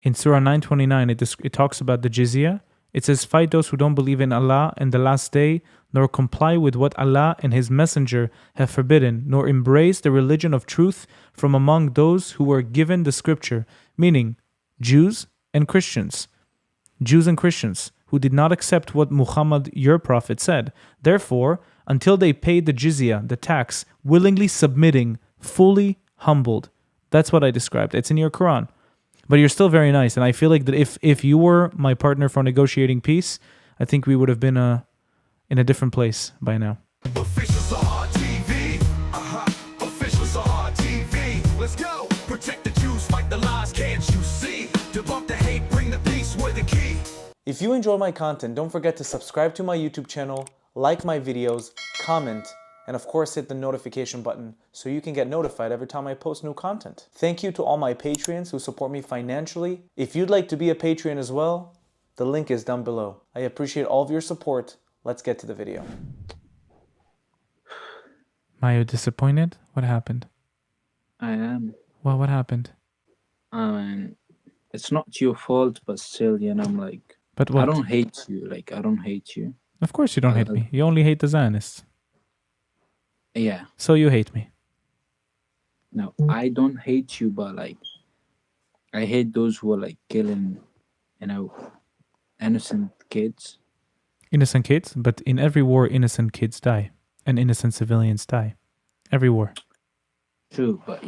In Surah 929, it talks about the jizya. It says, fight those who don't believe in Allah and the last day, nor comply with what Allah and His Messenger have forbidden, nor embrace the religion of truth from among those who were given the scripture, meaning Jews and Christians. Jews and Christians who did not accept what Muhammad, your prophet, said. Therefore, until they paid the jizya, the tax, willingly submitting, fully humbled. That's what I described. It's in your Quran. But you're still very nice, and I feel like that if you were my partner for negotiating peace, I think we would have been in a different place by now. Officials are hard TV. Officials are hard TV. Let's go. Protect the Jews, fight the lies, can't you see? Debunk the hate, bring the peace, we're the key. If you enjoy my content, don't forget to subscribe to my YouTube channel, like my videos, comment, and of course hit the notification button so you can get notified every time I post new content. Thank you to all my Patreons who support me financially. If you'd like to be a Patreon as well, the link is down below. I appreciate all of your support. Let's get to the video. Are you disappointed? What happened? I am. Well, what happened? I mean, it's not your fault, but still, I'm like, But what? I don't hate you. Like, I don't hate you. Of course you don't hate me. You only hate the Zionists. Yeah. So you hate me. No, I don't hate you, but like, I hate those who are like killing, innocent kids. Innocent kids? But in every war, innocent kids die. And innocent civilians die. Every war. True, but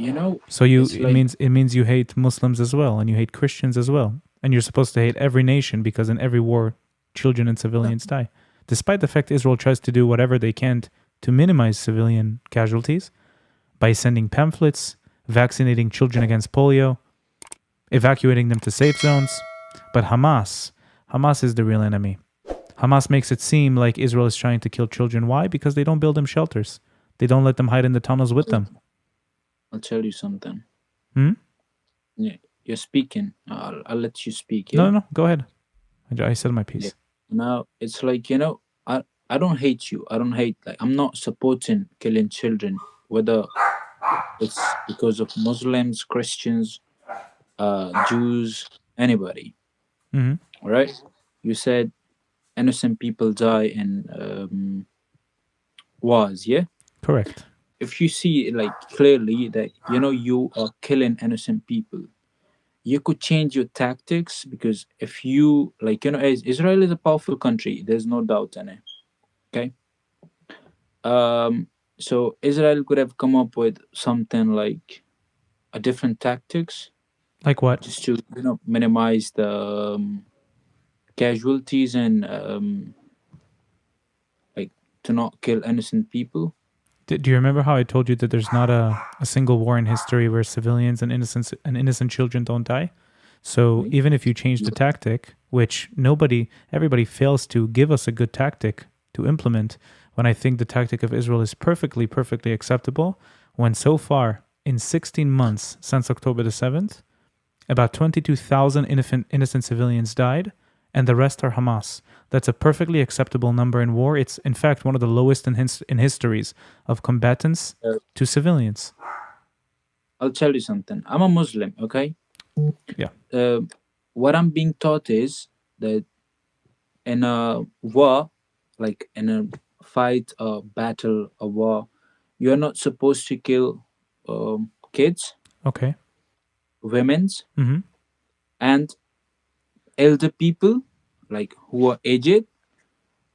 So it means you hate Muslims as well, and you hate Christians as well. And you're supposed to hate every nation because in every war, children and civilians die. Despite the fact Israel tries to do whatever they can to minimize civilian casualties by sending pamphlets, vaccinating children against polio, evacuating them to safe zones. But Hamas is the real enemy. Hamas makes it seem like Israel is trying to kill children. Why? Because they don't build them shelters. They don't let them hide in the tunnels with them. I'll tell you something. Yeah, you're speaking. I'll let you speak. Yeah? No, go ahead. I said my piece. Yeah. Now, it's like, I don't hate you. I don't hate, like, I'm not supporting killing children, whether it's because of Muslims, Christians, Jews, anybody. Mm-hmm. All right? You said innocent people die in wars, yeah? Correct. If you see, like, clearly that, you are killing innocent people, you could change your tactics, because if you, like, Israel is a powerful country. There's no doubt in it. Okay? So Israel could have come up with something like a different tactics. Like what? Just to, minimize the casualties and like to not kill innocent people. Do you remember how I told you that there's not a single war in history where civilians and innocent children don't die? So even if you change the tactic, which everybody fails to give us a good tactic to implement, when I think the tactic of Israel is perfectly acceptable, when so far in 16 months since October the 7th, about 22,000 innocent civilians died, and the rest are Hamas. That's a perfectly acceptable number in war. It's, in fact, one of the lowest in histories of combatants to civilians. I'll tell you something. I'm a Muslim, okay? Yeah. What I'm being taught is that in a war, like in a fight, a battle, a war, you're not supposed to kill kids, Okay. women's, Mm-hmm. and elder people, like who are aged.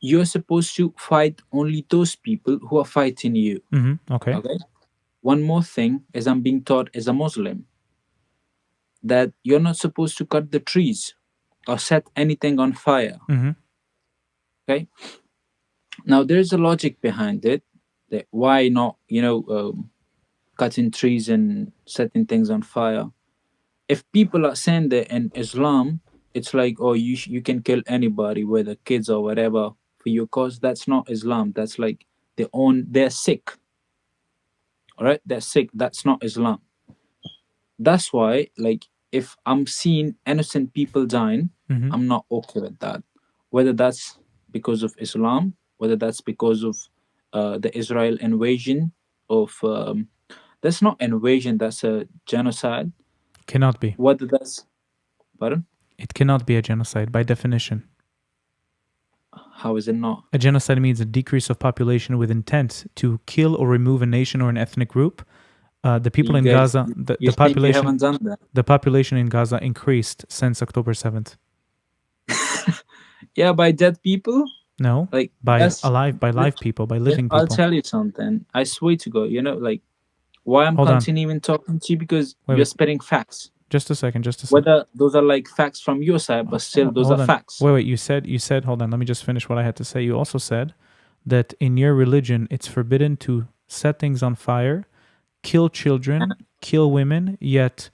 You're supposed to fight only those people who are fighting you. Mm-hmm. Okay. One more thing is, I'm being taught as a Muslim that you're not supposed to cut the trees or set anything on fire. Mm-hmm. Okay. Now there's a logic behind it, that why not, cutting trees and setting things on fire. If people are saying that in Islam, it's like, oh, you can kill anybody, whether kids or whatever, for your cause. That's not Islam. That's like they're sick. All right, they're sick. That's not Islam. That's why, like, if I'm seeing innocent people dying, Mm-hmm. I'm not okay with that. Whether that's because of Islam, whether that's because of the Israel invasion of that's not invasion, that's a genocide. Cannot be. Whether that's Pardon? It cannot be a genocide by definition. How is it not? A genocide means a decrease of population with intent to kill or remove a nation or an ethnic group. The people You in guys, Gaza, you think you haven't done that? the population in Gaza increased since October 7th. Yeah, by dead people? No, Like, by that's live people, by living I'll people. tell you something. I swear to God, like why I'm Hold on. continuing talking to you, because Wait, you're wait. spitting facts. Just a second. Whether those are like facts from your side, but still those Hold are on. facts. Wait. You said. Hold on. Let me just finish what I had to say. You also said that in your religion, it's forbidden to set things on fire, kill children, kill women. Yet,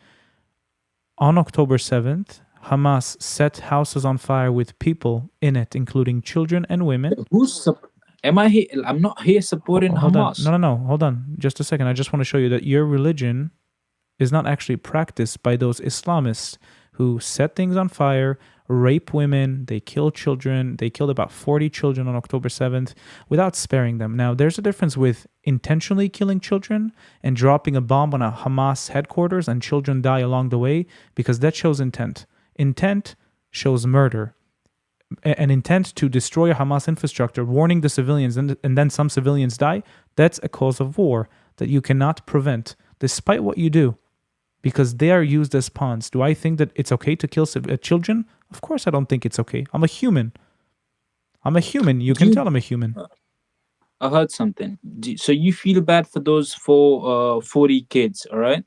on October 7th, Hamas set houses on fire with people in it, including children and women. Am I here? I'm not here supporting Hold Hamas. on. No. Hold on. Just a second. I just want to show you that your religion is not actually practiced by those Islamists who set things on fire, rape women, they kill children. They killed about 40 children on October 7th without sparing them. Now, there's a difference with intentionally killing children and dropping a bomb on a Hamas headquarters and children die along the way, because that shows intent. Intent shows murder. An intent to destroy a Hamas infrastructure, warning the civilians, and then some civilians die, that's a cause of war that you cannot prevent, despite what you do, because they are used as pawns. Do I think that it's okay to kill children? Of course I don't think it's okay. I'm a human. You can tell I'm a human. I heard something. So you feel bad for those 40 kids, all right?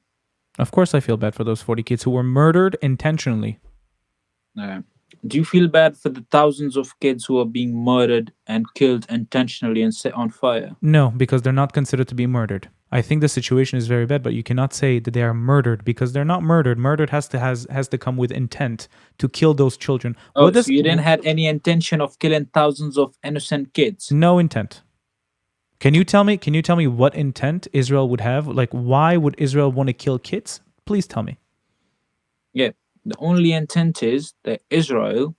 Of course I feel bad for those 40 kids who were murdered intentionally. Do you feel bad for the thousands of kids who are being murdered and killed intentionally and set on fire? No, because they're not considered to be murdered. I think the situation is very bad, but you cannot say that they are murdered, because they're not murdered. Murdered has to come with intent to kill those children. So you didn't have any intention of killing thousands of innocent kids? No intent. Can you tell me what intent Israel would have? Like, why would Israel want to kill kids? Please tell me. Yeah. The only intent is that Israel,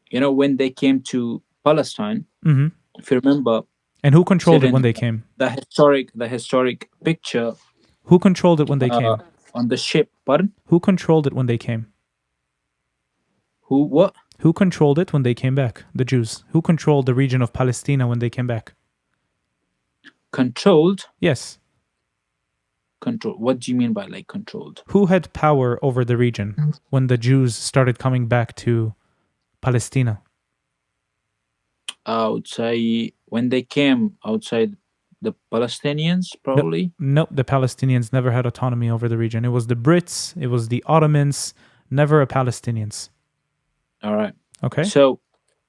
when they came to Palestine, if you remember. And who controlled it when they came? The historic picture. Who controlled it when they came? On the ship, pardon? Who controlled it when they came? What? Who controlled it when they came back? The Jews. Who controlled the region of Palestine when they came back? Controlled? Yes. Control. What do you mean by controlled? Who had power over the region when the Jews started coming back to Palestine? I would say when they came outside, the Palestinians, probably. No, the Palestinians never had autonomy over the region. It was the Brits, it was the Ottomans, never a Palestinians. All right. Okay. So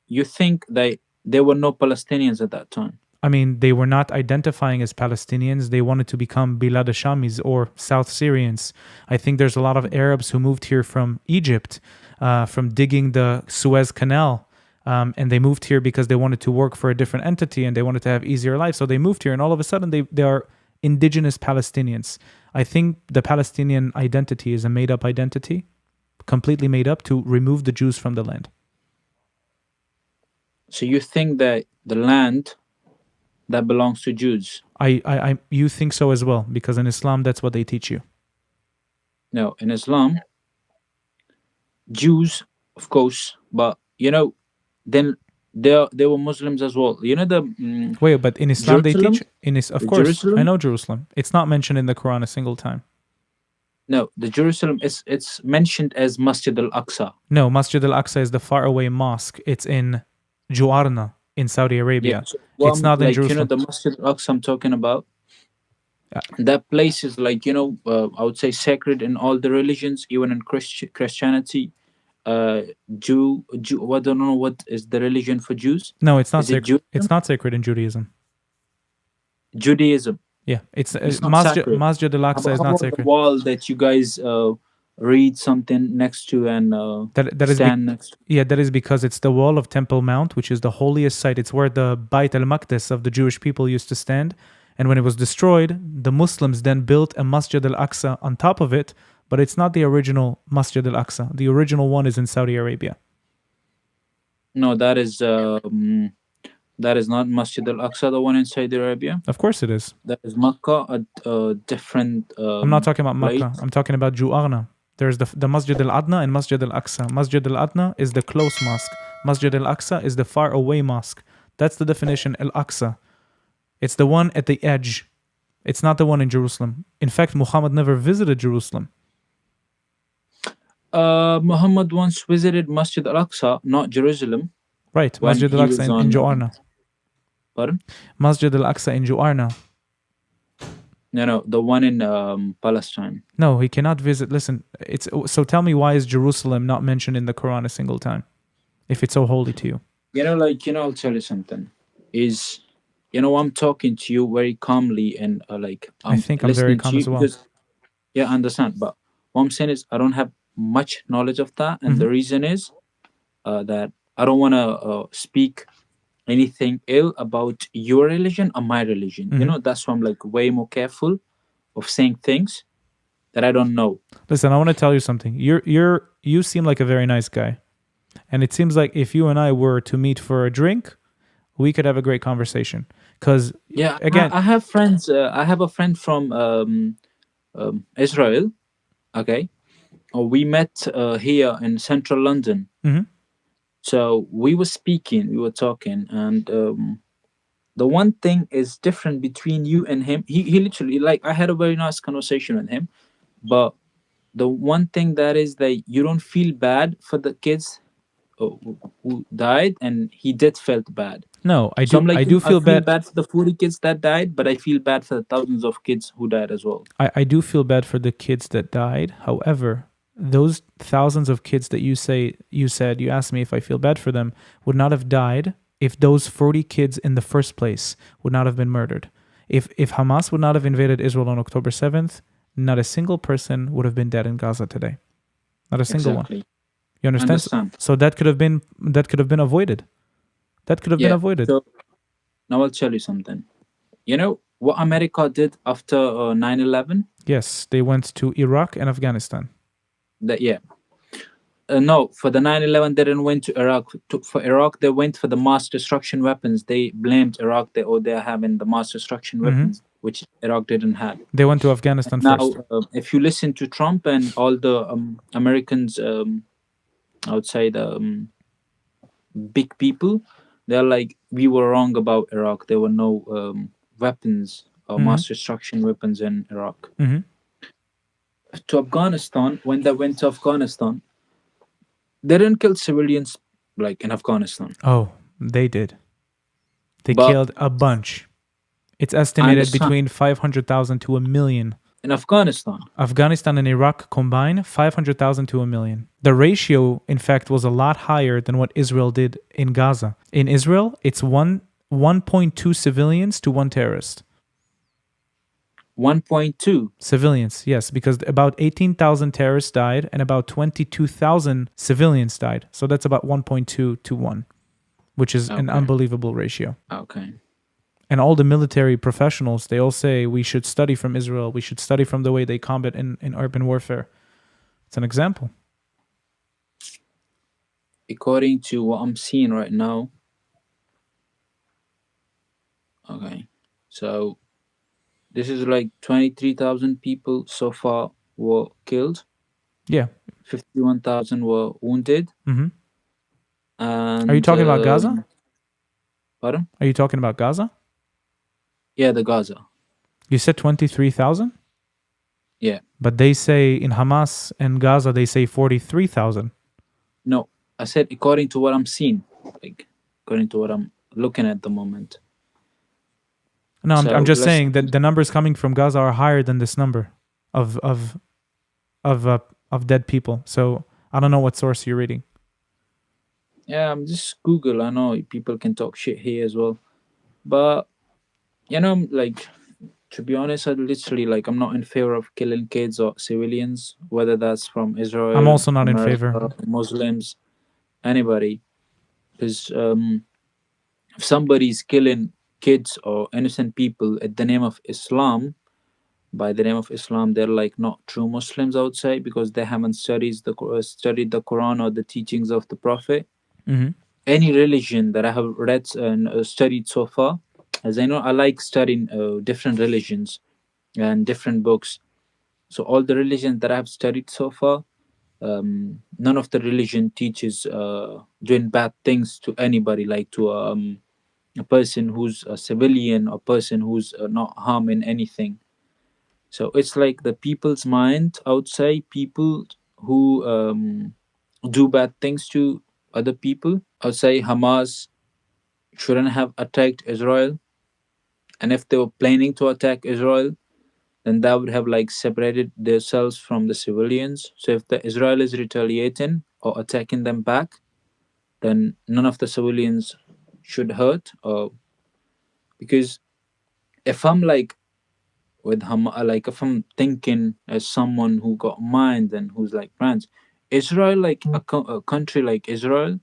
you think there were no Palestinians at that time? I mean, they were not identifying as Palestinians. They wanted to become Bilad Shamis or South Syrians. I think there's a lot of Arabs who moved here from Egypt, from digging the Suez Canal. And they moved here because they wanted to work for a different entity and they wanted to have easier life. So they moved here, and all of a sudden they are indigenous Palestinians. I think the Palestinian identity is a made-up identity, completely made up to remove the Jews from the land. So you think that the land that belongs to Jews? You think so as well, because in Islam that's what they teach you. No, in Islam, Jews, of course, but then there were Muslims as well. Wait, but in Islam Jerusalem? They teach of course Jerusalem? I know Jerusalem. It's not mentioned in the Quran a single time. No, the Jerusalem it's mentioned as Masjid al-Aqsa. No, Masjid al-Aqsa is the faraway mosque. It's in Juarna in Saudi Arabia. So, it's not in Jerusalem. The Masjid al-Aqsa I'm talking about. That place is I would say sacred in all the religions, even in Christianity. Jew. I don't know what is the religion for Jews. No, it's not sacred. It's not sacred in Judaism. Judaism. Yeah, it's Masjid al-Aqsa is not sacred. The wall that you guys read something next to and stand next to. Yeah, that is because it's the wall of Temple Mount, which is the holiest site. It's where the Bayt al-Maqdis of the Jewish people used to stand. And when it was destroyed, the Muslims then built a Masjid al-Aqsa on top of it, but it's not the original Masjid al-Aqsa. The original one is in Saudi Arabia. No, that is not Masjid al-Aqsa, the one in Saudi Arabia. Of course it is. That is Makkah, a different I'm not talking about place. Makkah. I'm talking about Ju'arna. There's the Masjid al-Adna and Masjid al-Aqsa. Masjid al-Adna is the close mosque. Masjid al-Aqsa is the far away mosque. That's the definition, al-Aqsa. It's the one at the edge. It's not the one in Jerusalem. In fact, Muhammad never visited Jerusalem. Muhammad once visited Masjid al-Aqsa, not Jerusalem. Right, When Masjid he al-Aqsa was in on- Ju'arna. Pardon? Masjid al-Aqsa in Ju'arna. No, the one in Palestine. No, he cannot visit. Listen, so tell me, why is Jerusalem not mentioned in the Quran a single time if it's so holy to you? I'll tell you something. I'm talking to you very calmly and I think I'm very listening to calm you as well. because- yeah, I understand. But what I'm saying is I don't have much knowledge of that, and the reason is that I don't want to speak anything ill about your religion or my religion. That's why I'm way more careful of saying things that I don't know. Listen, I want to tell you something. You seem like a very nice guy, and it seems like if you and I were to meet for a drink, we could have a great conversation. Because Yeah, again, I have friends. I have a friend from Israel. Okay, we met here in central London. Mhm. So we were speaking, we were talking, and the one thing is different between you and him. He literally, I had a very nice conversation with him, but the one thing that is that you don't feel bad for the kids who died, and he did felt bad. no, I So do. I'm I do feel bad. for the 40 kids that died, but I feel bad for the thousands of kids who died as well. I do feel bad for the kids that died. However, those thousands of kids that you asked me if I feel bad for them, would not have died if those 40 kids in the first place would not have been murdered. If Hamas would not have invaded Israel on October 7th, not a single person would have been dead in Gaza today. Not a single one. Exactly. You understand? Understand. So that could have been avoided. That could have been avoided. So now I'll tell you something. You know what America did after 9/11? Yes, they went to Iraq and Afghanistan. No, for the 9/11 they didn't went to Iraq. For Iraq they went for the mass destruction weapons. They blamed Iraq. They're having the mass destruction weapons, which Iraq didn't have. They went to Afghanistan Now, first. if you listen to Trump and all the Americans, outside big people, they're like, we were wrong about Iraq. There were no weapons or mass destruction weapons in Iraq. Mhm. To Afghanistan, when they went to Afghanistan, they didn't kill civilians like in Afghanistan. Oh, they did. They But- killed a bunch. It's estimated understand. between 500,000 to a million. In Afghanistan, Afghanistan and Iraq combined, 500,000 to a million. The ratio, in fact, was a lot higher than what Israel did in Gaza. In Israel, it's 1.2 civilians to one terrorist. 1.2. Civilians, yes, because about 18,000 terrorists died and about 22,000 civilians died. So that's about 1.2 to 1, which is an Okay. unbelievable ratio. Okay. And all the military professionals, they all say we should study from Israel. We should study from the way they combat in urban warfare. It's an example. According to what I'm seeing right now. Okay. So this is like 23,000 people so far were killed. Yeah. 51,000 were wounded. hmm And Are you talking about Gaza? Pardon? Are you talking about Gaza? Yeah, the Gaza. You said 23,000? Yeah. But they say in Hamas and Gaza, they say 43,000. No, I said according to what I'm seeing, like according to what I'm looking at the moment. No, So I'm just let's- saying that the numbers coming from Gaza are higher than this number of dead people. So I don't know what source you're reading. Yeah, I'm just Google. I know people can talk shit here as well, but like, to be honest, I literally I'm not in favor of killing kids or civilians, whether that's from Israel. I'm also not in America, favor. Muslims, anybody, because if somebody's killing kids or innocent people at the name of Islam, by the name of Islam, they're not true Muslims, I would say, because they haven't studied the Quran or the teachings of the Prophet. hmm Any religion that I have read and studied so far, as I know, I like studying different religions and different books. So all the religions that I've studied so far, none of the religion teaches doing bad things to anybody, like to a person who's a civilian, or person who's not harming anything. So it's like the people's mind, I would say, people who do bad things to other people. I would say Hamas shouldn't have attacked Israel, and if they were planning to attack Israel, then that would have like separated themselves from the civilians. So if the Israel is retaliating or attacking them back, then none of the civilians should hurt. Or because if I'm like with like if I'm thinking as someone who got mind and who's like friends, Israel, like a country like Israel,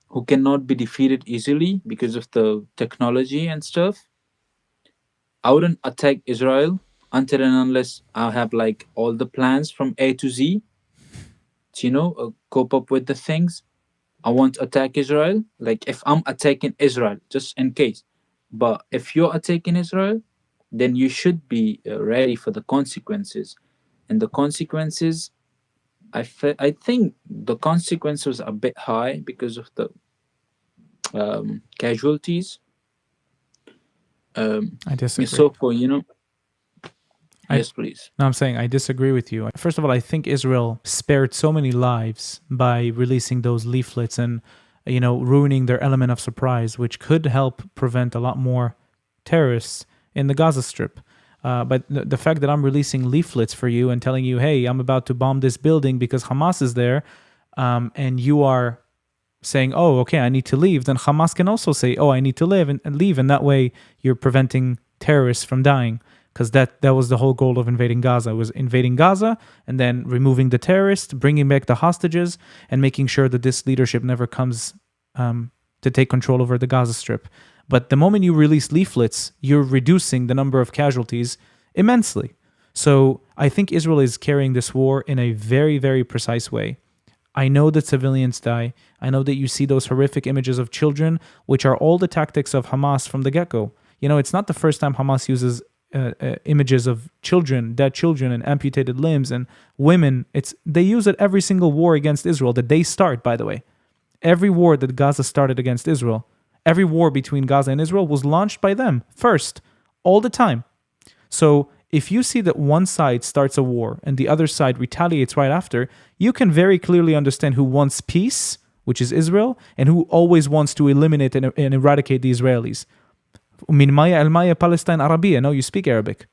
who cannot be defeated easily because of the technology and stuff, I wouldn't attack Israel until and unless I have like all the plans from A to Z to, cope up with the things. I won't attack Israel. Like if I'm attacking Israel, just in case. But if you're attacking Israel, then you should be ready for the consequences. And the consequences, I think the consequence was a bit high because of the casualties. I disagree. So for I- yes, please. No, I'm saying I disagree with you. First of all, I think Israel spared so many lives by releasing those leaflets and, ruining their element of surprise, which could help prevent a lot more terrorists in the Gaza Strip. But the fact that I'm releasing leaflets for you and telling you, hey, I'm about to bomb this building because Hamas is there, and you are saying, oh, okay, I need to leave, then Hamas can also say, oh, I need to live and leave. And that way you're preventing terrorists from dying. Because that was the whole goal of invading Gaza. It was invading Gaza and then removing the terrorists, bringing back the hostages, and making sure that this leadership never comes to take control over the Gaza Strip. But the moment you release leaflets, you're reducing the number of casualties immensely. So I think Israel is carrying this war in a very, very precise way. I know that civilians die. I know that you see those horrific images of children, which are all the tactics of Hamas from the get-go. It's not the first time Hamas uses images of children, dead children, and amputated limbs and women. They use it every single war against Israel that they start, by the way. Every war that Gaza started against Israel, every war between Gaza and Israel was launched by them first, all the time. So if you see that one side starts a war and the other side retaliates right after, you can very clearly understand who wants peace, which is Israel, and who always wants to eliminate and eradicate the Israelis. Min Maya al Maya Palestine Arabiya. No, you speak Arabic.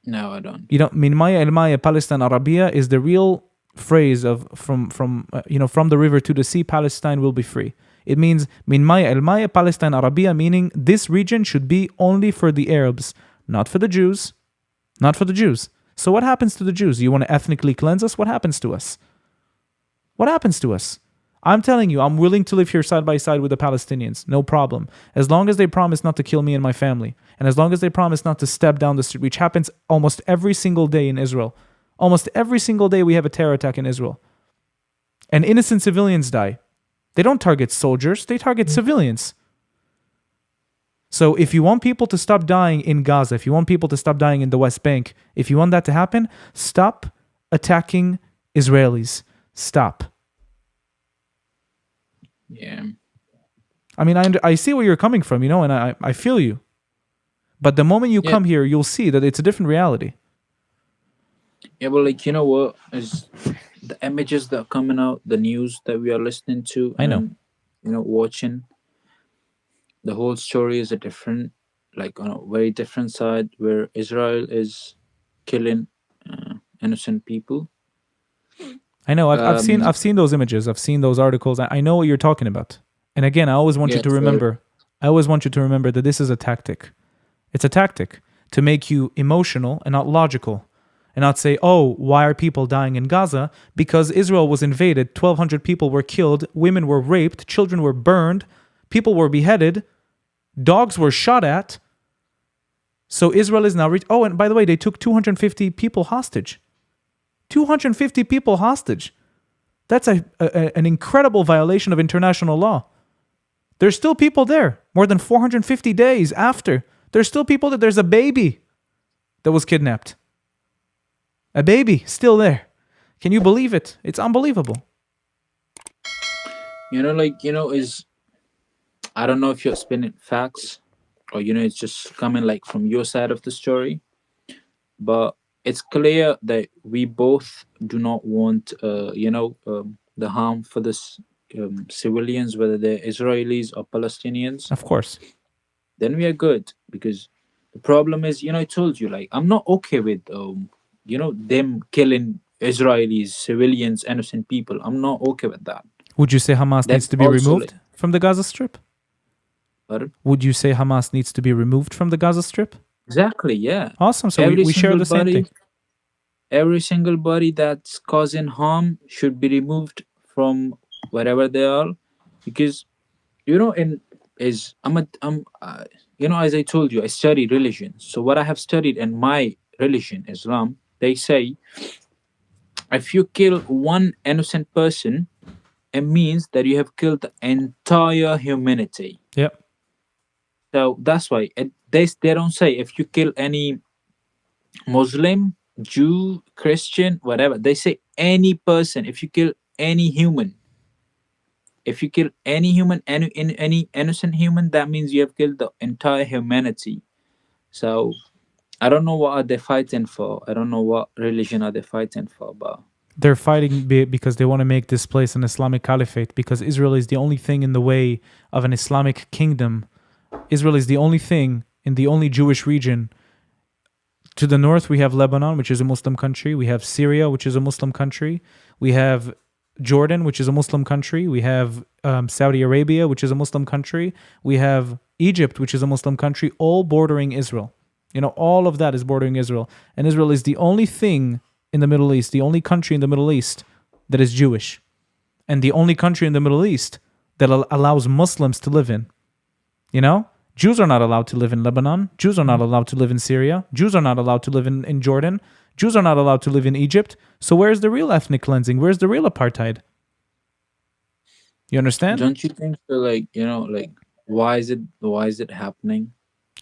No, I don't. Min Maya al Maya Palestine Arabiya is the real phrase of from the river to the sea, Palestine will be free. It means Min Maya al Maya Palestine Arabiya, meaning this region should be only for the Arabs, not for the Jews. Not for the Jews. So what happens to the Jews? You want to ethnically cleanse us? What happens to us? What happens to us? I'm telling you, I'm willing to live here side by side with the Palestinians. No problem. As long as they promise not to kill me and my family. And as long as they promise not to step down the street, which happens almost every single day in Israel. Almost every single day we have a terror attack in Israel. And innocent civilians die. They don't target soldiers, they target civilians. So if you want people to stop dying in Gaza, if you want people to stop dying in the West Bank, if you want that to happen, stop attacking Israelis. Stop. Yeah. I mean, I see where you're coming from, and I feel you. But the moment you come here, you'll see that it's a different reality. Yeah, but like, what is the images that are coming out, the news that we are listening to, I know. and, watching, the whole story is a different, like on a very different side, where Israel is killing innocent people. I know. I've seen those images. I've seen those articles. I know what you're talking about. And again, I always want you to remember. I always want you to remember that this is a tactic. It's a tactic to make you emotional and not logical, and not say, "Oh, why are people dying in Gaza? Because Israel was invaded. 1,200 people were killed. Women were raped. Children were burned. People were beheaded. Dogs were shot at. So Israel is now. Oh, and by the way, they took 250 people hostage. 250 people hostage. That's an incredible violation of international law. There's still people there. More than 450 days after. There's still people that there's a baby that was kidnapped. A baby still there. Can you believe it? It's unbelievable. Is I don't know if you're spinning facts or it's just coming like from your side of the story, but it's clear that we both do not want the harm for this civilians, whether they're Israelis or Palestinians. Of course. Then we are good, because the problem is, I told you, like, I'm not okay with them killing Israelis, civilians, innocent people. I'm not okay with that. Would you say Hamas needs That's to be also removed from the Gaza Strip? Pardon? Would you say Hamas needs to be removed from the Gaza Strip? Exactly, yeah. Awesome. So every we share single the same body thing. every single body that's causing harm should be removed from wherever they are, because in is as I told you, I study religion. So what I have studied in my religion, Islam, they say if you kill one innocent person, it means that you have killed the entire humanity. Yep. So that's why they don't say if you kill any Muslim, Jew, Christian, whatever. They say any person. If you kill any human, any innocent human, that means you have killed the entire humanity. So I don't know what are they fighting for. I don't know what religion are they fighting for, but They're fighting because they want to make this place an Islamic caliphate, because Israel is the only thing in the way of an Islamic kingdom. Israel is the only thing in the only Jewish region. To the north, we have Lebanon, which is a Muslim country. We have Syria, which is a Muslim country. We have Jordan, which is a Muslim country. We have Saudi Arabia, which is a Muslim country. We have Egypt, which is a Muslim country, all bordering Israel. All of that is bordering Israel. And Israel is the only thing in the Middle East, the only country in the Middle East that is Jewish. And the only country in the Middle East that allows Muslims to live in. Jews are not allowed to live in Lebanon. Jews are not allowed to live in Syria. Jews are not allowed to live in Jordan. Jews are not allowed to live in Egypt. So where's the real ethnic cleansing? Where's the real apartheid? You understand? don't you think so? Like why is it happening?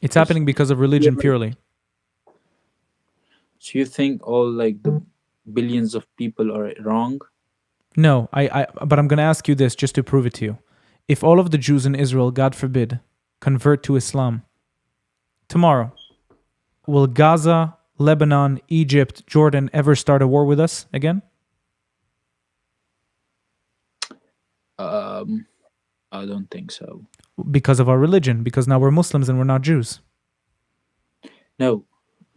It's happening because of religion purely. So you think all like the billions of people are wrong? No, but I'm going to ask you this just to prove it to you. If all of the Jews in Israel, God forbid, convert to Islam tomorrow, will Gaza, Lebanon, Egypt, Jordan ever start a war with us again? I don't think so. Because of our religion, because now we're Muslims and we're not Jews. No,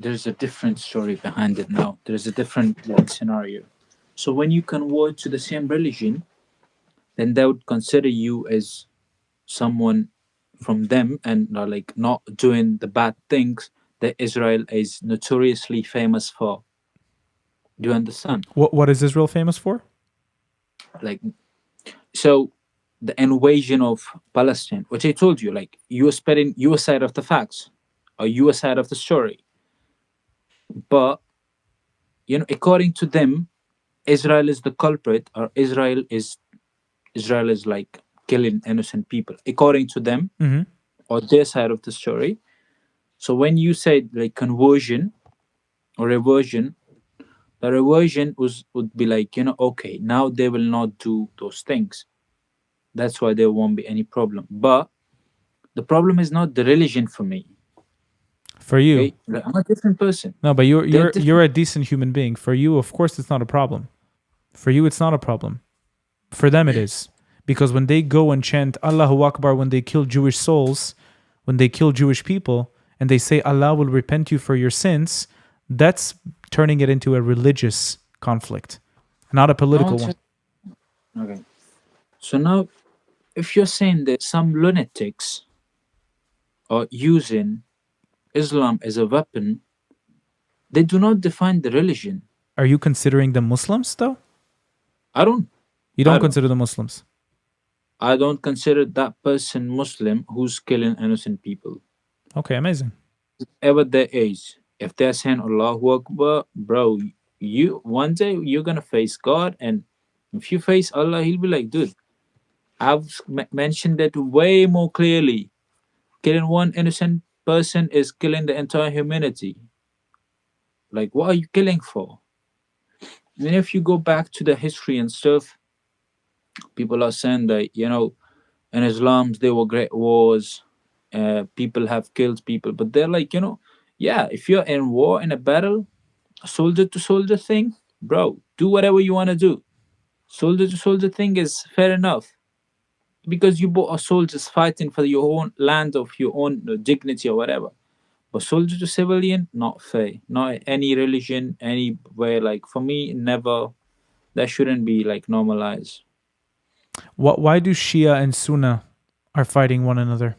there's a different story behind it now. There's a different scenario. So when you convert to the same religion, then they would consider you as someone from them and are like not doing the bad things that Israel is notoriously famous for. Do you understand? What is Israel famous for? Like, so the invasion of Palestine, which I told you, like you are spreading your side of the facts or your side of the story. But according to them, Israel is the culprit, or Israel is like killing innocent people, according to them, or their side of the story. So when you say like conversion or reversion, the reversion would be like, okay, now they will not do those things. That's why there won't be any problem. But the problem is not the religion for me. For you, Okay? Like, I'm a different person. no, but you're a decent human being. For you, of course, it's not a problem. For you, it's not a problem. For them, it is. Because when they go and chant Allahu Akbar, when they kill Jewish souls, when they kill Jewish people, and they say Allah will repent you for your sins, that's turning it into a religious conflict, not a political one. Okay. So now, if you're saying that some lunatics are using Islam as a weapon, they do not define the religion. Are you considering them Muslims, though? I don't. You don't consider them Muslims? I don't consider that person Muslim who's killing innocent people. Okay, amazing. Whatever their age. If they're saying Allahu Akbar, bro, you one day you're gonna face God, and if you face Allah, He'll be like, dude, I've mentioned that way more clearly. Killing one innocent person is killing the entire humanity. Like, what are you killing for? if you go back to the history and stuff, people are saying that, in Islam there were great wars, people have killed people, but they're like, yeah, if you're in war, in a battle, soldier to soldier thing, bro, do whatever you want to do. Soldier to soldier thing is fair enough, because you both are soldiers fighting for your own land, of your own dignity or whatever. But soldier to civilian, not fair. Not any religion, any way. Like, for me, never. That shouldn't be like normalized. Why do Shia and Sunna are fighting one another?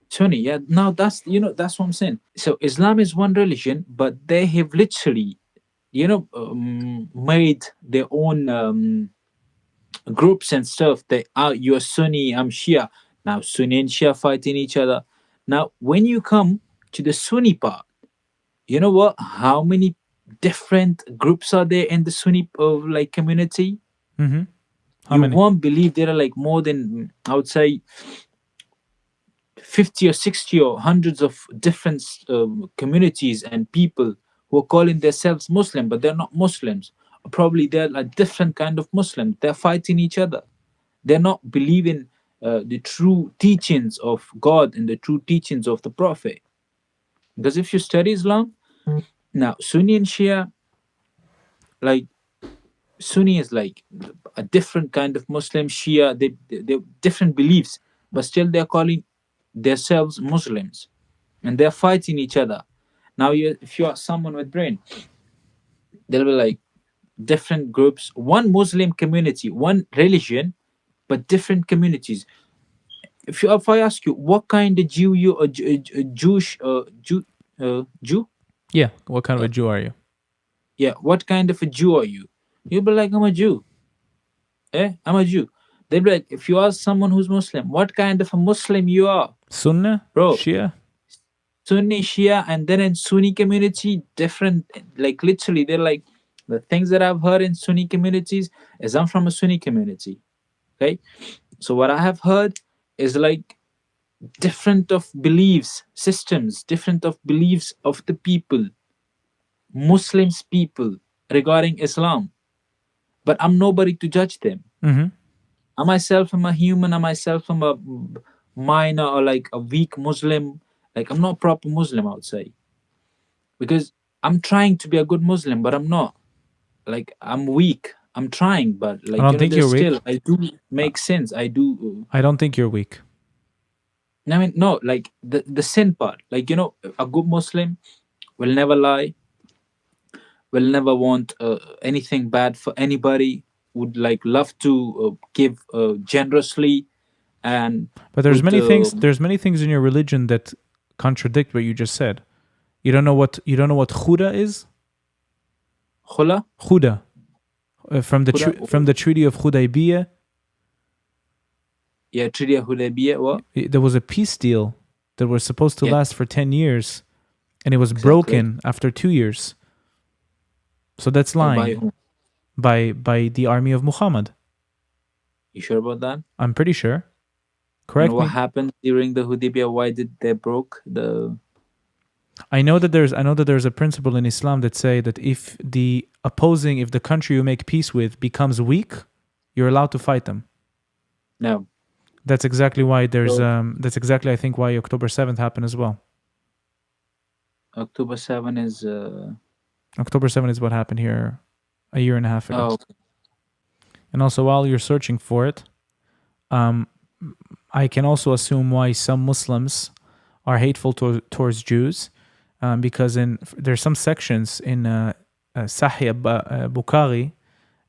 Sunni, yeah. Now that's what I'm saying. So Islam is one religion, but they have literally, made their own groups and stuff. They are, you're Sunni, I'm Shia. Now Sunni and Shia fighting each other. Now when you come to the Sunni part, you know what? How many different groups are there in the Sunni like community? Mm-hmm. How You many? won't believe there are like more than, I would say, 50 or 60 or hundreds of different communities and people who are calling themselves Muslim, but they're not Muslims. Probably they're a different kind of Muslim. They're fighting each other. They're not believing the true teachings of God and the true teachings of the Prophet. Because if you study Islam, now Sunni and Shia, like Sunni is like a different kind of Muslim. Shia, they different beliefs, but still they're calling themselves Muslims, and they're fighting each other. Now, if you are someone with brain, there'll be like different groups, one Muslim community, one religion, but different communities. If I ask you, what kind of Jew you, Jewish Jew? Yeah. What kind of a Jew are you? Yeah, what kind of a Jew are you? You'll be like, I'm a Jew. I'm a Jew. They'll be like, if you ask someone who's Muslim, what kind of a Muslim you are, Sunnah? bro? Shia? Sunni, Shia, and then in Sunni community, different. Like literally, they're like, the things that I've heard in Sunni communities is, I'm from a Sunni community. Okay, so what I have heard is like different of beliefs systems, different of beliefs of the people, Muslims people, regarding Islam. But I'm nobody to judge them. Mm-hmm. I myself am a human. I myself am a minor or like a weak Muslim. Like, I'm not proper Muslim, I would say, because I'm trying to be a good Muslim, but I'm not. Like, I'm weak. I'm trying, but like, I don't think there's you're weak. still, I do make sense. I do. I don't think you're weak. I mean, no, like the sin part. Like, a good Muslim will never lie, will never want anything bad for anybody, would like love to give generously, and But there's would many things. There's many things in your religion that contradict what you just said. You don't know what Khuda is. khula. Khuda, from the Khuda? from the Treaty of Hudaybiyah. Yeah, Treaty of Hudaybiyah. What? There was a peace deal that was supposed to Yeah. last for 10 years, and it was Exactly. broken after 2 years. So that's By lying whom? by the army of Muhammad. You sure about that? I'm pretty sure. Correct And what me. happened during the Hudaybiyah? Why did they broke the? I know that there's a principle in Islam that say that if the country you make peace with becomes weak, you're allowed to fight them. No. That's exactly why there's So- that's exactly I think why October 7th happened as well. October 7 is. October 7th is what happened here a year and a half ago. Oh, And also, while you're searching for it, I can also assume why some Muslims are hateful towards Jews, because there's some sections in Sahih Bukhari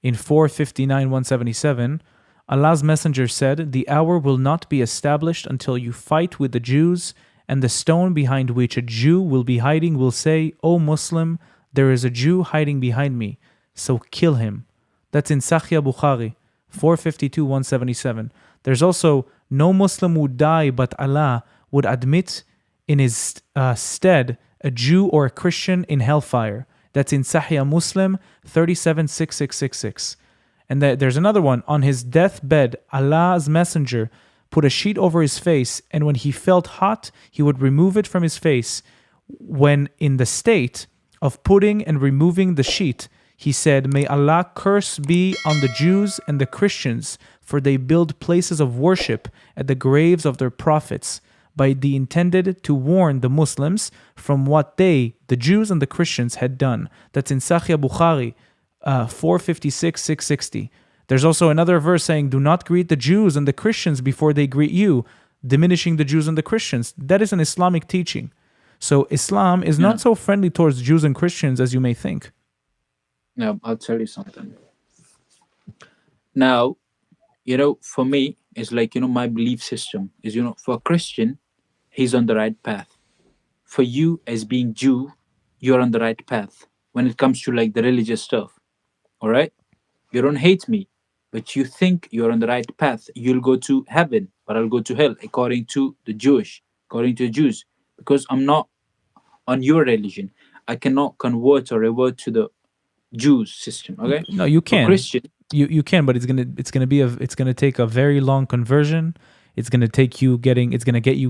in 459-177, Allah's Messenger said, "The hour will not be established until you fight with the Jews, and the stone behind which a Jew will be hiding will say, 'O Muslim, there is a Jew hiding behind me, so kill him.'" That's in Sahih Bukhari, 452-177. There's also, "No Muslim would die, but Allah would admit in his stead a Jew or a Christian in hellfire." That's in Sahih Muslim, 376666. And there's another one. "On his deathbed, Allah's Messenger put a sheet over his face, and when he felt hot, he would remove it from his face. When in the state of putting and removing the sheet, He said, "May Allah curse be on the Jews and the Christians, for they build places of worship at the graves of their prophets, by the intended to warn the Muslims from what they, the Jews and the Christians, had done." That's in Sahih Bukhari, 456, 660. There's also another verse saying, "Do not greet the Jews and the Christians before they greet you," diminishing the Jews and the Christians. That is an Islamic teaching. So Islam is not so friendly towards Jews and Christians as you may think. Now, I'll tell you something. Now, for me, it's like, my belief system is, for a Christian, he's on the right path. For you, as being Jew, you're on the right path when it comes to like the religious stuff. All right? You don't hate me, but you think you're on the right path. You'll go to heaven, but I'll go to hell, according to the Jews, because I'm not on your religion. I cannot convert or revert to the Jews system. Okay? No, you For can. Christian, You can, but it's gonna take a very long conversion. It's gonna get you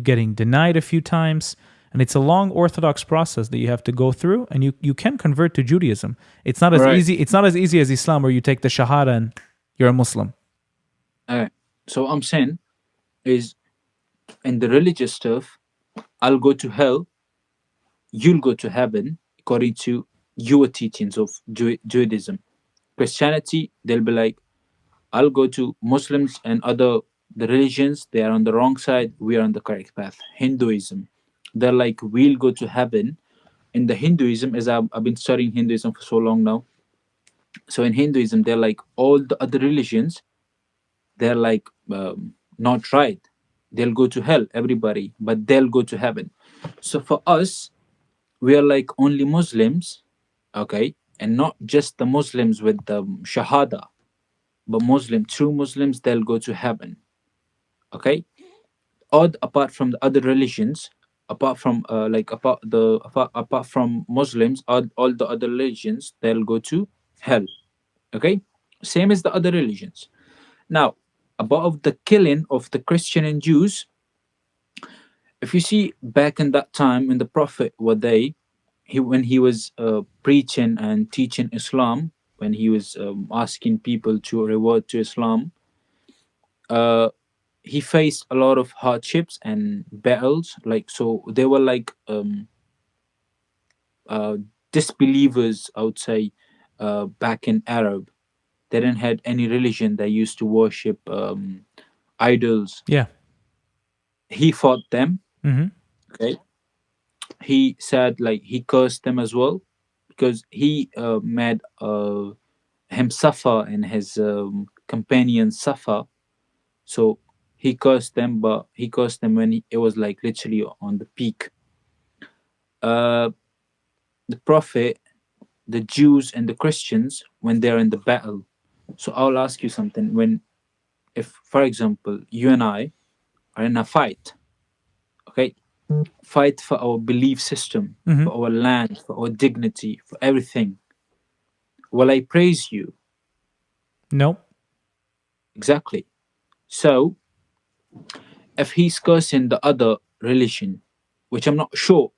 getting denied a few times, and it's a long Orthodox process that you have to go through. And you can convert to Judaism. It's not as Right. easy. It's not as easy as Islam, where you take the Shahada and you're a Muslim. so I'm saying is in the religious stuff, I'll go to hell, you'll go to heaven, according to your teachings of Judaism. Christianity, they'll be like, I'll go to Muslims and the religions, they are on the wrong side, we are on the correct path. Hinduism, they're like, we'll go to heaven. In the Hinduism, as I've been studying Hinduism for so long now, so in Hinduism, they're like, all the other religions, they're like, not right. They'll go to hell, everybody, but they'll go to heaven. So for us, we are like only Muslims, okay, and not just the Muslims with the Shahada, but true Muslims, they'll go to heaven, okay. Apart from the other religions, apart from apart from Muslims, all the other religions, they'll go to hell, okay. Same as the other religions. Now, about the killing of the Christian and Jews, if you see back in that time when the Prophet when he was preaching and teaching Islam, when he was asking people to revert to Islam, uh, he faced a lot of hardships and battles. Like, so they were like disbelievers, I would say, back in Arab. They didn't had any religion. They used to worship idols. Yeah. He fought them. Mm-hmm. Okay. He said, like, he cursed them as well, because he made him suffer and his companions suffer. So he cursed them, but he cursed them when it was like literally on the peak. The Prophet, the Jews and the Christians, when they're in the battle. So I'll ask you something. If, for example, you and I are in a fight, okay, fight for our belief system, Mm-hmm. for our land, for our dignity, for everything, will I praise you? No. Exactly. So if he's cursing the other religion, which I'm not sure,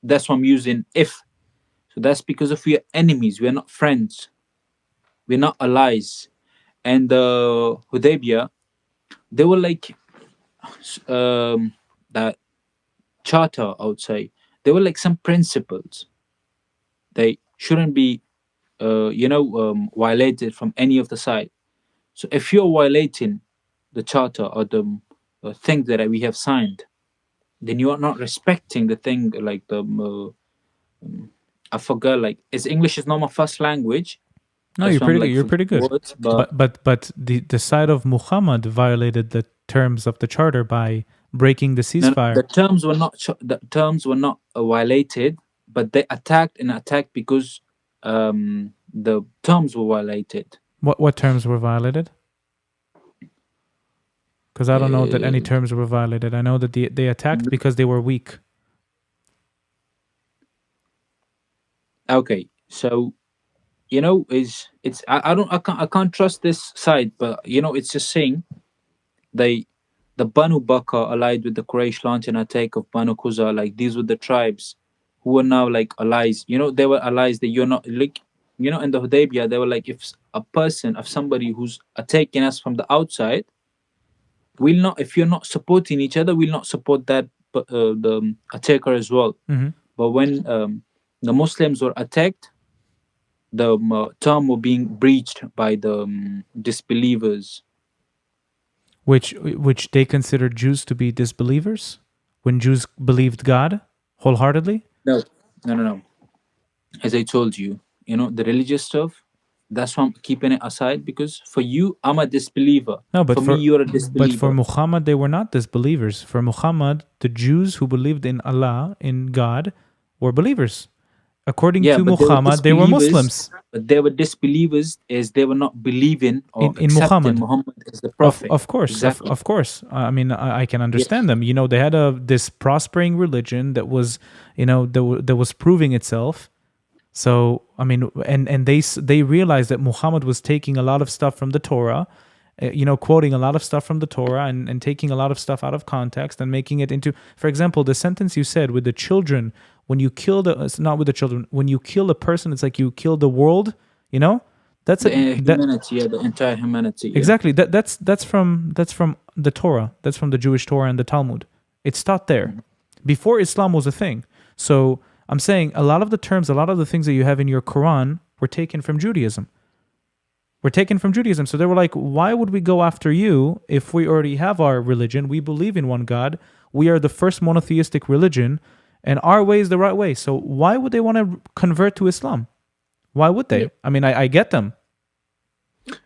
that's why I'm using if. So that's because if we are enemies, we are not friends, we're not allies. And the Hudaybiyah, they were like that charter, I would say. They were like some principles. They shouldn't be, violated from any of the side. So if you're violating the charter or the thing that we have signed, then you are not respecting the thing. Like I forgot. Like, English is not my first language. No, That's you're why I'm pretty good. like You're pretty good. words, but But the side of Muhammad violated the terms of the charter by breaking the ceasefire. the terms were not violated, but they attacked because the terms were violated. What terms were violated? Because I don't know that any Uh, terms were violated. I know that they attacked because they were weak. Okay, so I can't trust this side, but it's just saying they the Banu Bakr allied with the Quraysh launch an attack of Banu Quza. Like, these were the tribes who were now like allies. They were allies that you're not like. in the Hudaybiyah, they were like, if somebody who's attacking us from the outside, we'll not, if you're not supporting each other, we'll not support that, the attacker as well. But when the Muslims were attacked, the term were being breached by the disbelievers. Which they considered Jews to be disbelievers when Jews believed God wholeheartedly. No, no, no, no. As I told you, the religious stuff, that's why I'm keeping it aside, because for you, I'm a disbeliever. No, but for me, you're a but disbeliever. for Muhammad, they were not disbelievers. For Muhammad, the Jews who believed in Allah, in God, were believers. According to but Muhammad, they were Muslims. But they were disbelievers as they were not believing or In accepting Muhammad. Muhammad as the prophet. Of course, Exactly. of course. I mean, I can understand them. They had this prospering religion that was, that was proving itself. So I mean, and they realized that Muhammad was taking a lot of stuff from the Torah, quoting a lot of stuff from the Torah and taking a lot of stuff out of context and making it into, for example, the sentence you said with the children, when you kill it's not with the children, when you kill a person, it's like you kill the world, that's humanity, the entire humanity. Yeah. Exactly. That's from the Torah. That's from the Jewish Torah and the Talmud. It's taught there before Islam was a thing. So I'm saying a lot of the terms, a lot of the things that you have in your Quran were taken from Judaism. So they were like, why would we go after you if we already have our religion? We believe in one God. We are the first monotheistic religion, and our way is the right way. So why would they want to convert to Islam? Why would they? I mean, I get them.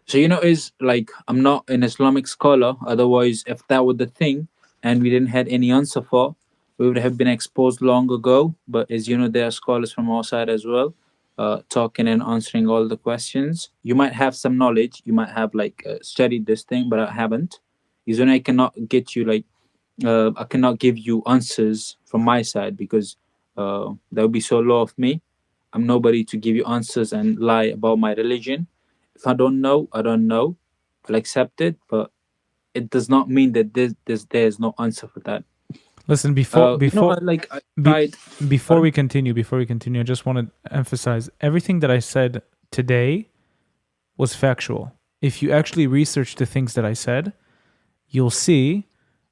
So is like, I'm not an Islamic scholar. Otherwise, if that were the thing and we didn't had any answer for, we would have been exposed long ago. But as you know, there are scholars from our side as well, talking and answering all the questions. You might have some knowledge. You might have studied this thing, but I haven't. I cannot get you I cannot give you answers from my side, because that would be so low of me. I'm nobody to give you answers and lie about my religion. If I don't know, I don't know. I'll accept it, but it does not mean that there's no answer for that. Listen, before we continue, I just want to emphasize everything that I said today was factual. If you actually research the things that I said, you'll see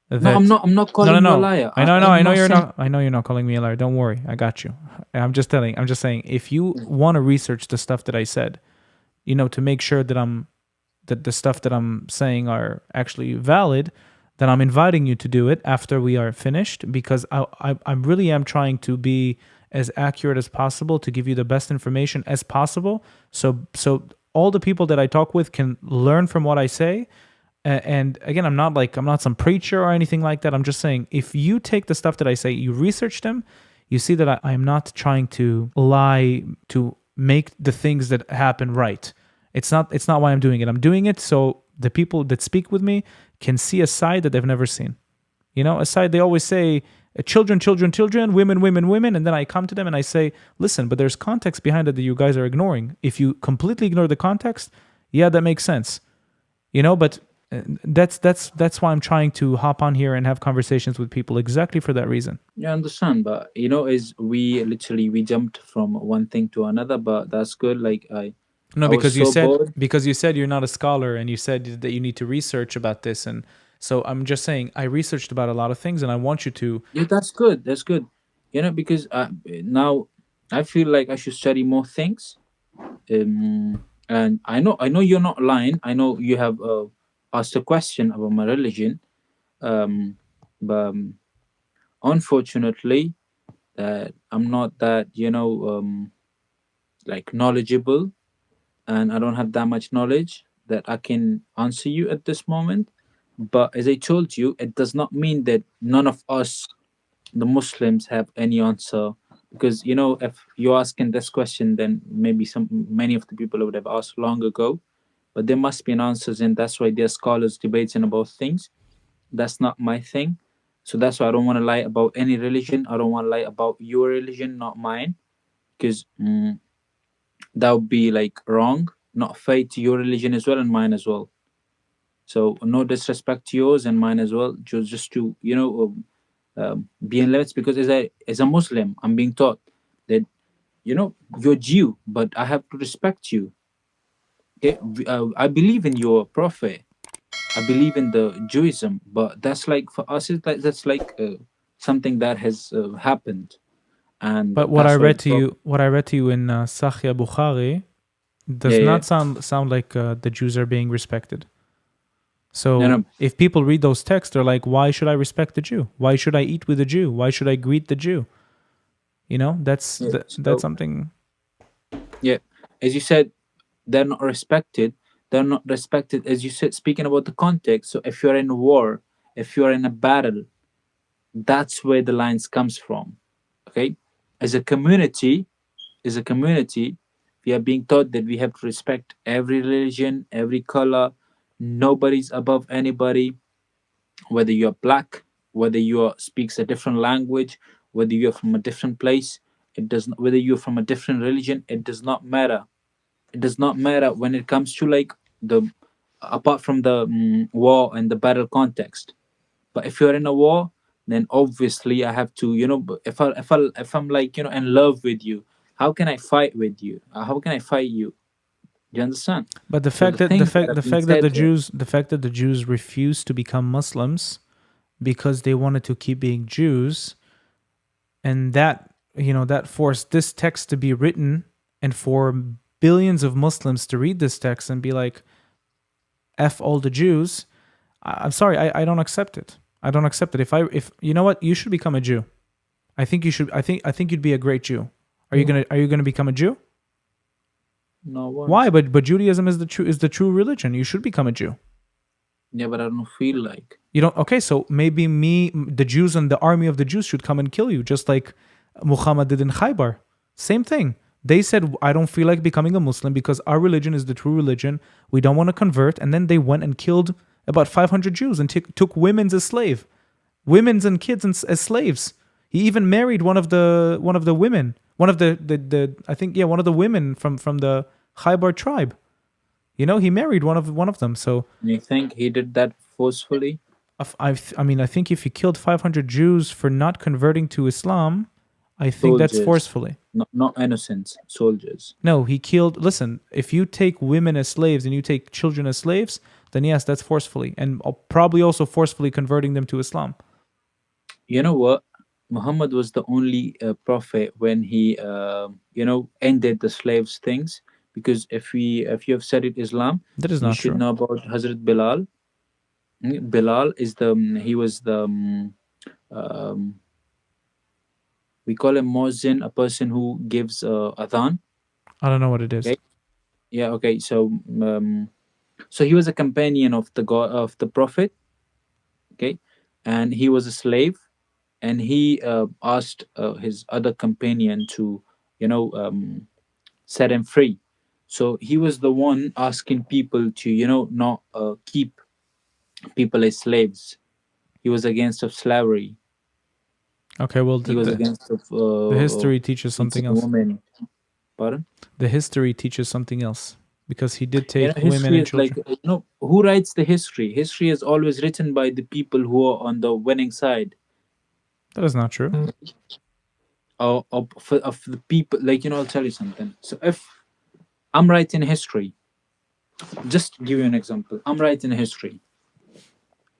that. No, I'm not calling you a liar. I know you're not calling me a liar. Don't worry, I got you. I'm just saying, if you want to research the stuff that I said, to make sure that the stuff that I'm saying are actually valid, then I'm inviting you to do it after we are finished, because I really am trying to be as accurate as possible to give you the best information as possible. So all the people that I talk with can learn from what I say. And again, I'm not some preacher or anything like that. I'm just saying, if you take the stuff that I say, you research them, you see that I am not trying to lie to make the things that happen right. It's not why I'm doing it. I'm doing it so the people that speak with me can see a side that they've never seen. A side, they always say, children, women, and then I come to them and I say, listen, but there's context behind it that you guys are ignoring. If you completely ignore the context, yeah, that makes sense. But that's why I'm trying to hop on here and have conversations with people, exactly for that reason. Yeah, I understand, but is we jumped from one thing to another, but that's good. Because you said you're not a scholar, and you said that you need to research about this, and so I'm just saying I researched about a lot of things, and I want you to. Yeah, that's good. That's good. Because now I feel like I should study more things. And I know you're not lying. I know you have asked a question about my religion, but unfortunately, that I'm not that knowledgeable, and I don't have that much knowledge that I can answer you at this moment. But as I told you, it does not mean that none of us, the Muslims, have any answer. Because if you're asking this question, then maybe many of the people would have asked long ago. But there must be an answers, and that's why there are scholars debating about things. That's not my thing. So that's why I don't want to lie about any religion. I don't want to lie about your religion, not mine, because that would be wrong, not fair to your religion as well and mine as well. So no disrespect to yours and mine as well, just to be in limits, because as a Muslim, I'm being taught that you're Jew, but I have to respect you. Okay, I believe in your prophet. I believe in the Judaism, but that's like for us, that's like something that has happened, and But that's why the prophet. what I read to you in Sahih Bukhari Yeah, does yeah. not sound like the Jews are being respected. No, So no. if people read those texts, they're like, why should I respect the Jew? Why should I eat with a Jew? Why should I greet the Jew? Yeah. That's So something. yeah, as you said, they're not respected. They're not respected, as you said. Speaking about the context, so if you're in a war, if you're in a battle, that's where the lines comes from. Okay, as a community, as a community, we are being taught that we have to respect every religion, every color. Nobody's above anybody, whether you're black, whether you speaks a different language, whether you're from a different place. It does not. Whether you're from a different religion, it does not matter. It does not matter when it comes to like the apart from the war and the battle context. But if you're in a war, then obviously I have to, if I'm like in love with you, how can I fight with you? How can I fight you? Do you understand? But the So the fact that things that are being said here. the fact that the Jews refused to become Muslims because they wanted to keep being Jews, and that forced this text to be written, and for billions of Muslims to read this text and be like, "F all the Jews." I'm sorry, I don't accept it. I don't accept it. If you know what, you should become a Jew. I think you should. I think you'd be a great Jew. Are you gonna become a Jew? No Why? one's. But Judaism is the true religion. You should become a Jew. Yeah, but I don't feel like. You don't. Okay, so maybe the Jews and the army of the Jews should come and kill you, just like Muhammad did in Khaybar. Same thing. They said, "I don't feel like becoming a Muslim because our religion is the true religion. We don't want to convert." And then they went and killed about 500 Jews and took women as slave, women's and kids as slaves. He even married one of the women, one of the I think, yeah, one of the women from the Khaybar tribe. He married one of them. So You think he did that forcefully? I think if he killed 500 Jews for not converting to Islam, I think that's Soldiers, forcefully. not innocents. Soldiers. No, he killed. Listen, if you take women as slaves and you take children as slaves, then yes, that's forcefully, and probably also forcefully converting them to Islam. You know what? Muhammad was the only prophet when he, ended the slaves things. Because if you have studied Islam, That is you not should true. know about Hazrat Bilal. Bilal is he was the um, we call him Muezzin, a person who gives adhan. I don't know what it is. Okay, yeah, okay. So he was a companion of the God of the Prophet. Okay, and he was a slave, and he asked his other companion to, you know, set him free. So he was the one asking people to, not keep people as slaves. He was against of slavery. Okay, well, He was against of the history teaches keeping something else. women. Pardon? The history teaches something else because he did take women History and is like, children. who writes the history? History is always written by the people who are on the winning side, That is not true. or of the people. Like, I'll tell you something. So if I'm writing history, just to give you an example, I'm writing history.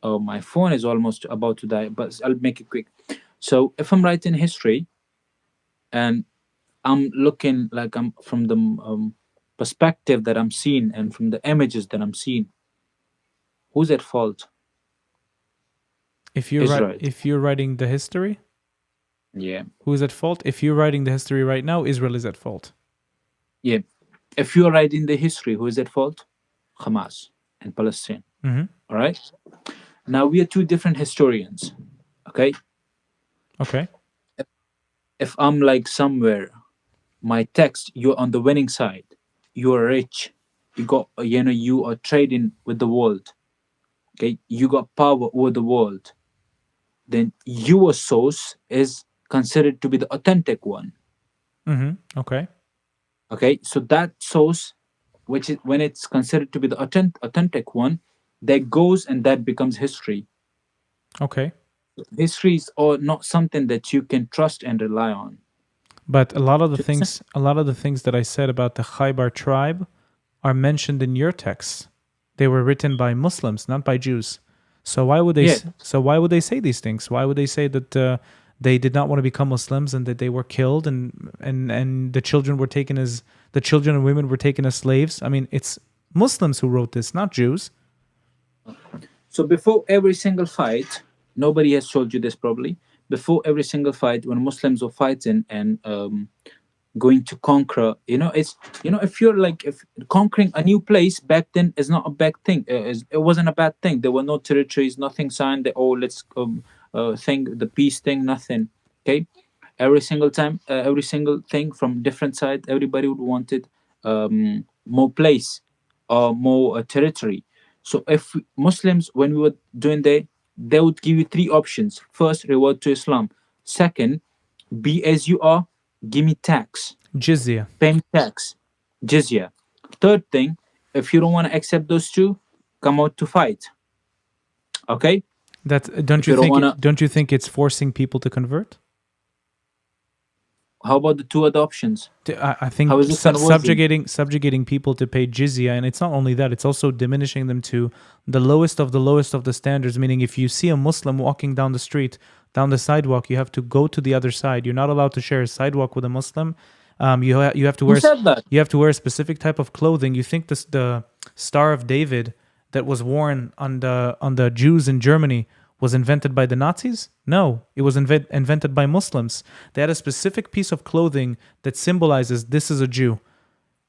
Oh, my phone is almost about to die, but I'll make it quick. So if I'm writing history and I'm looking like I'm from the perspective that I'm seeing and from the images that I'm seeing, who's at fault? Israel. If you're writing the history, Yeah. who is at fault? If you're writing the history right now, Israel is at fault. Yeah. If you're writing the history, who is at fault? Hamas and Palestine. Mm-hmm. All right. Now we are two different historians. Okay. Okay. If I'm like somewhere, my text, you're on the winning side. You are rich. You got, you are trading with the world. Okay. You got power over the world. Then your source is considered to be the authentic one. Mm-hmm. Okay. Okay. So that source, which is when it's considered to be the authentic one, that goes and that becomes history. Okay. History is or not something that you can trust and rely on. But a lot of the Do you understand? things, that I said about the Khaybar tribe are mentioned in your texts. They were written by Muslims, not by Jews. So why would they? Yeah. So why would they say these things? Why would they say that they did not want to become Muslims and that they were killed and the children were taken as the children and women were taken as slaves? I mean, it's Muslims who wrote this, not Jews. So before every single fight, nobody has told you this probably. Before every single fight, when Muslims were fighting and going to conquer, it's if you're like if conquering a new place back then is not a bad thing. It wasn't a bad thing. There were no territories, nothing signed. Let's thing the peace thing, nothing. Okay, every single time, every single thing from different side, everybody would wanted more place or more territory. So if Muslims, when we were doing they would give you three options. First, reward to Islam. Second, be as you are, give me tax, Jizya. pay me tax, jizya. Third thing, if you don't want to accept those two, come out to fight. Okay? That don't If you you don't think? wanna- Don't you think it's forcing people to convert? How about the two other options? I think How is this gonna work? subjugating people to pay jizya, and it's not only that; it's also diminishing them to the lowest of the standards. Meaning, if you see a Muslim walking down the street, down the sidewalk, you have to go to the other side. You're not allowed to share a sidewalk with a Muslim. You have to Who wear said that? you have to wear a specific type of clothing. You think the Star of David that was worn on the Jews in Germany was invented by the Nazis? No, it was invented by Muslims. They had a specific piece of clothing that symbolizes this is a Jew.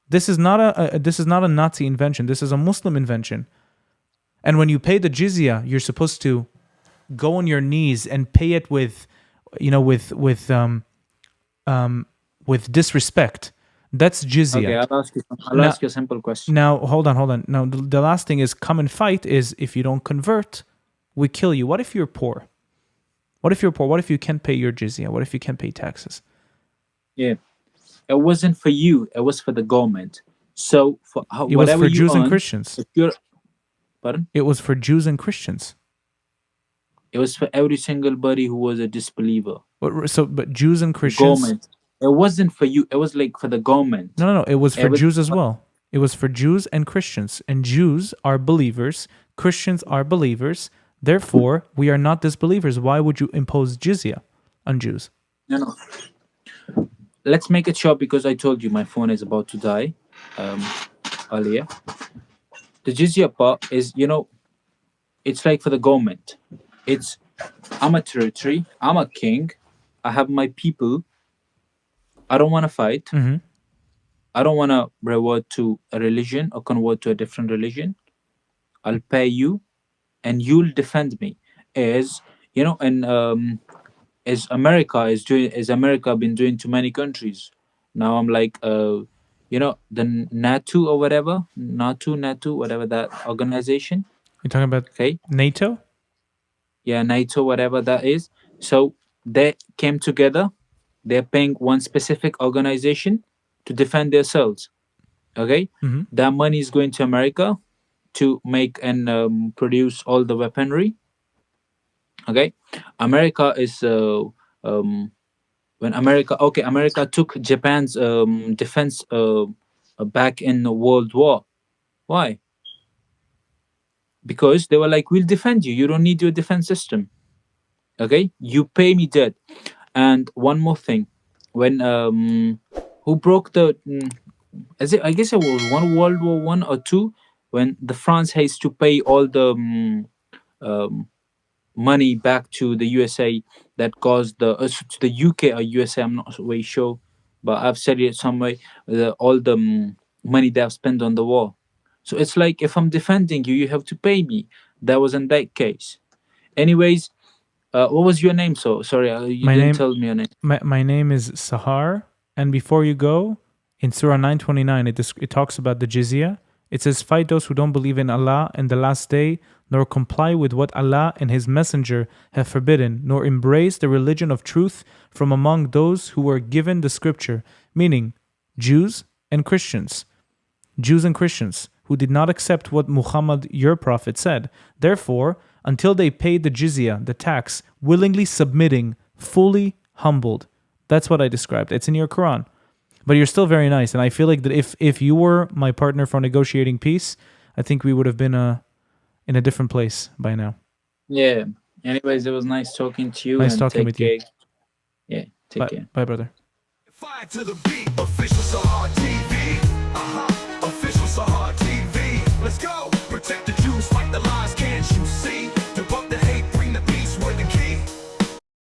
This is not a Nazi invention. This is a Muslim invention. And when you pay the jizya, you're supposed to go on your knees and pay it with disrespect. That's jizya. Okay, I'll Now- ask you a simple question. Now, hold on. Now, the last thing is come and fight is if you don't convert, we kill you. What if you're poor? What if you can't pay your jizya? What if you can't pay taxes? Yeah. It wasn't for you, it was for the government. So It was whatever for you Jews and earn, Christians. if you're pardon? It was for Jews and Christians. It was for every single buddy who was a disbeliever. But Jews and Christians. Government. It wasn't for you. It was like for the government. No. It was for It was- Jews as well. It was for Jews and Christians. And Jews are believers. Christians are believers. Therefore, we are not disbelievers. Why would you impose jizya on Jews? No. Let's make it short because I told you my phone is about to die earlier. The jizya part is, it's like for the government. It's, I'm a territory, I'm a king, I have my people, I don't want to fight. Mhm. I don't want to revert to a religion or convert to a different religion. I'll pay you and you'll defend me. As as America been doing to many countries. Now I'm like the NATO or whatever, NATO, whatever that organization. You're talking about Okay. NATO? Yeah, NATO, whatever that is. So they came together. They're paying one specific organization to defend themselves. Okay, Mhm. that money is going to America to make and produce all the weaponry. Okay, America is when America took Japan's defense back in the World War. Why? Because they were like, we'll defend you. You don't need your defense system. Okay, you pay me that. And one more thing, when who broke the I guess it was one World War One or two, when the France has to pay all the money back to the USA that caused to the UK or USA. I'm not very sure, but I've said it some way. All the money they have spent on the war. So it's like if I'm defending you, you have to pay me. That wasn't that case. Anyways, what was your name? So sorry, you My didn't name- tell me your name. My name is Sahar, and before you go, in Surah 929, it talks about the jizya. It says, fight those who don't believe in Allah and the last day, nor comply with what Allah and His Messenger have forbidden, nor embrace the religion of truth from among those who were given the scripture, meaning Jews and Christians. Jews and Christians who did not accept what Muhammad, your prophet, said. Therefore, until they paid the jizya, the tax, willingly submitting, fully humbled, That's what I described. It's in your Quran. But you're still very nice. And I feel like that if you were my partner for negotiating peace, I think we would have been in a different place by now. Yeah. Anyways, it was nice talking to you. Nice and talking take with you. care. Yeah, take care. Bye, brother. Fire to the beat, official Sahar TV.